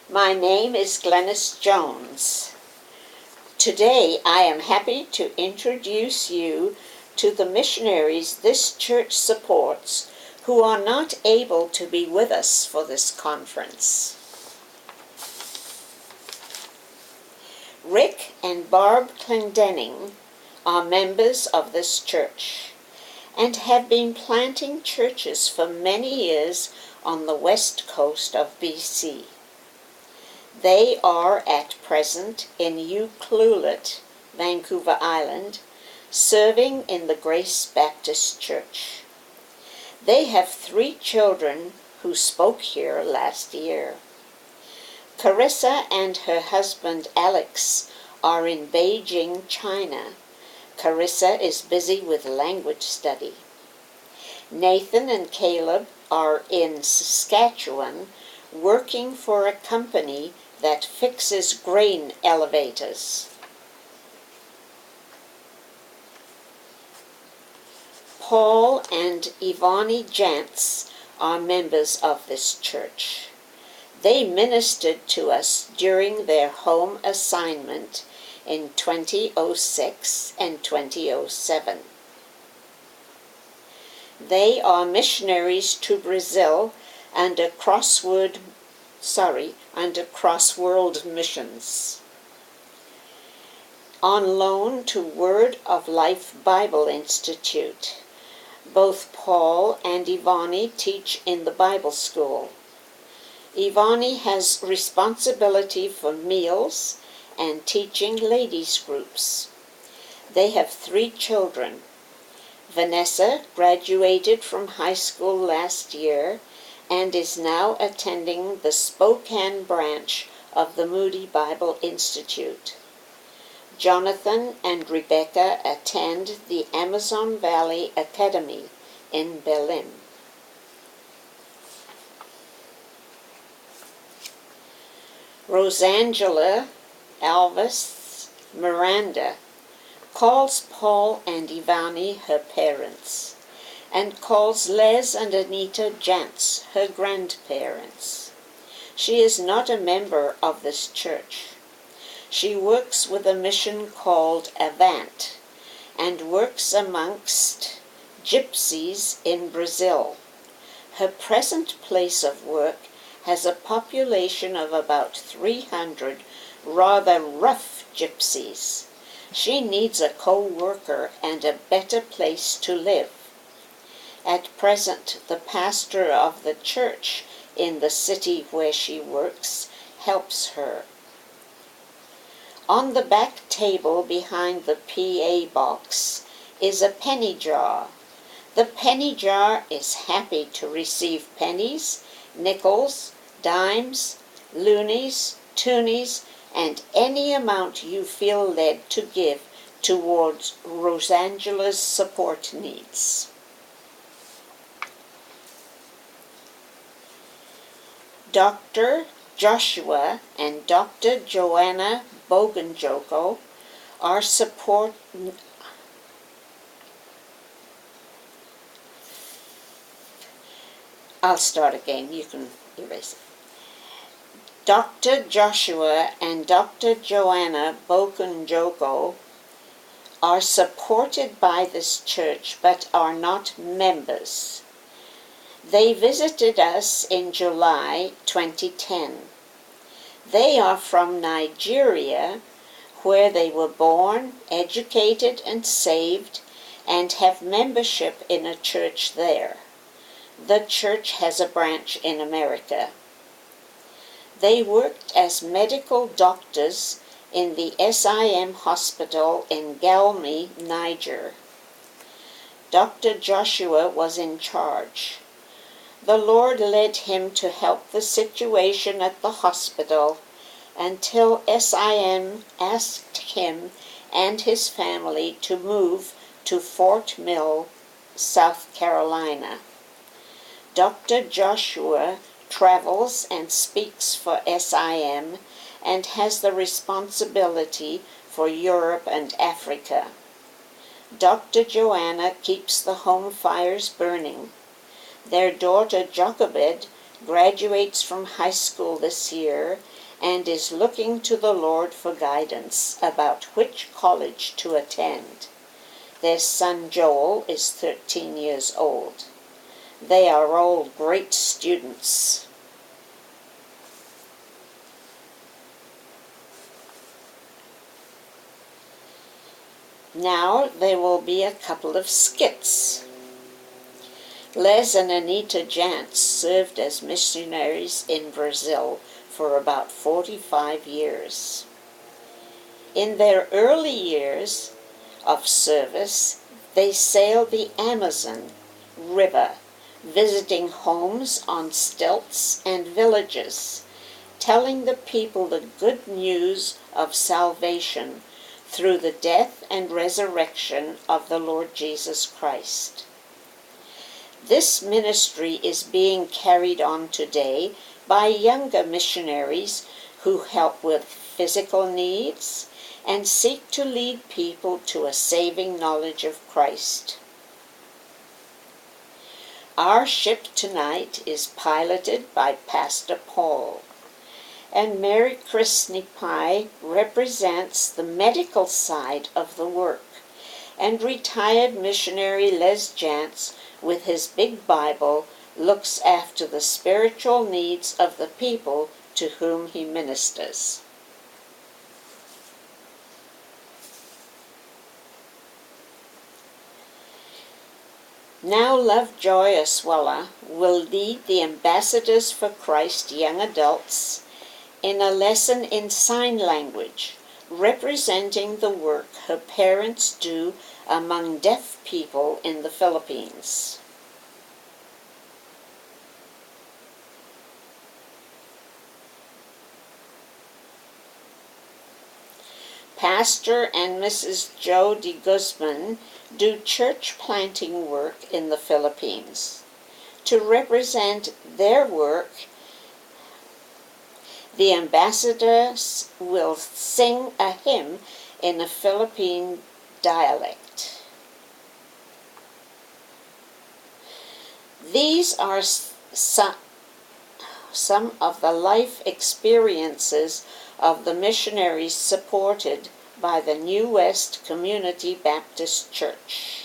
My name is Glennis Jones. Today I am happy to introduce you to the missionaries this church supports who are not able to be with us for this conference. Rick and Barb Clendenning are members of this church and have been planting churches for many years on the west coast of BC. They are at present in Ucluelet, Vancouver Island, serving in the Grace Baptist Church. They have 3 children who spoke here last year. Carissa and her husband Alex are in Beijing, China. Carissa is busy with language study. Nathan and Caleb are in Saskatchewan working for a company that fixes grain elevators. Paul and Ivani Jantz are members of this church. They ministered to us during their home assignment in 2006 and 2007. They are missionaries to Brazil under Crossworld Missions. On loan to Word of Life Bible Institute. Both Paul and Ivani teach in the Bible school. Ivani has responsibility for meals and teaching ladies' groups. They have 3 children. Vanessa graduated from high school last year and is now attending the Spokane branch of the Moody Bible Institute. Jonathan and Rebecca attend the Amazon Valley Academy in Berlin. Rosangela Alvis Miranda calls Paul and Ivani her parents, and calls Les and Anita Jantz her grandparents. She is not a member of this church. She works with a mission called Avant, and works amongst gypsies in Brazil. Her present place of work has a population of about 300 rather rough gypsies. She needs a co-worker and a better place to live. At present, the pastor of the church in the city where she works helps her. On the back table behind the PA box is a penny jar. The penny jar is happy to receive pennies, nickels, dimes, loonies, toonies, and any amount you feel led to give towards Rosangela's support needs. Dr. Joshua and Dr. Joanna Boganjoko are I'll start again, you can erase it. Dr. Joshua and Dr. Joanna Boganjoko are supported by this church but are not members. They visited us in July 2010. They are from Nigeria, where they were born, educated, and saved, and have membership in a church there. The church has a branch in America. They worked as medical doctors in the SIM hospital in Galmi, Niger. Dr. Joshua was in charge. The Lord led him to help the situation at the hospital until SIM asked him and his family to move to Fort Mill, South Carolina. Dr. Joshua travels and speaks for SIM and has the responsibility for Europe and Africa. Dr. Joanna keeps the home fires burning. Their daughter Jochebed graduates from high school this year and is looking to the Lord for guidance about which college to attend. Their son Joel is 13 years old. They are all great students. Now there will be a couple of skits. Les and Anita Jantz served as missionaries in Brazil for about 45 years. In their early years of service, they sailed the Amazon River, visiting homes on stilts and villages, telling the people the good news of salvation through the death and resurrection of the Lord Jesus Christ. This ministry is being carried on today by younger missionaries who help with physical needs and seek to lead people to a saving knowledge of Christ. Our ship tonight is piloted by Pastor Paul, and Mary Christney Pye represents the medical side of the work, and retired missionary Les Jantz, with his big Bible, looks after the spiritual needs of the people to whom he ministers. Now Lovejoy Oswella will lead the Ambassadors for Christ young adults in a lesson in sign language, representing the work her parents do among deaf people in the Philippines. Pastor and Mrs. Joe de Guzman do church planting work in the Philippines. To represent their work, the ambassadors will sing a hymn in a Philippine dialect. These are some of the life experiences of the missionaries supported by the New West Community Baptist Church.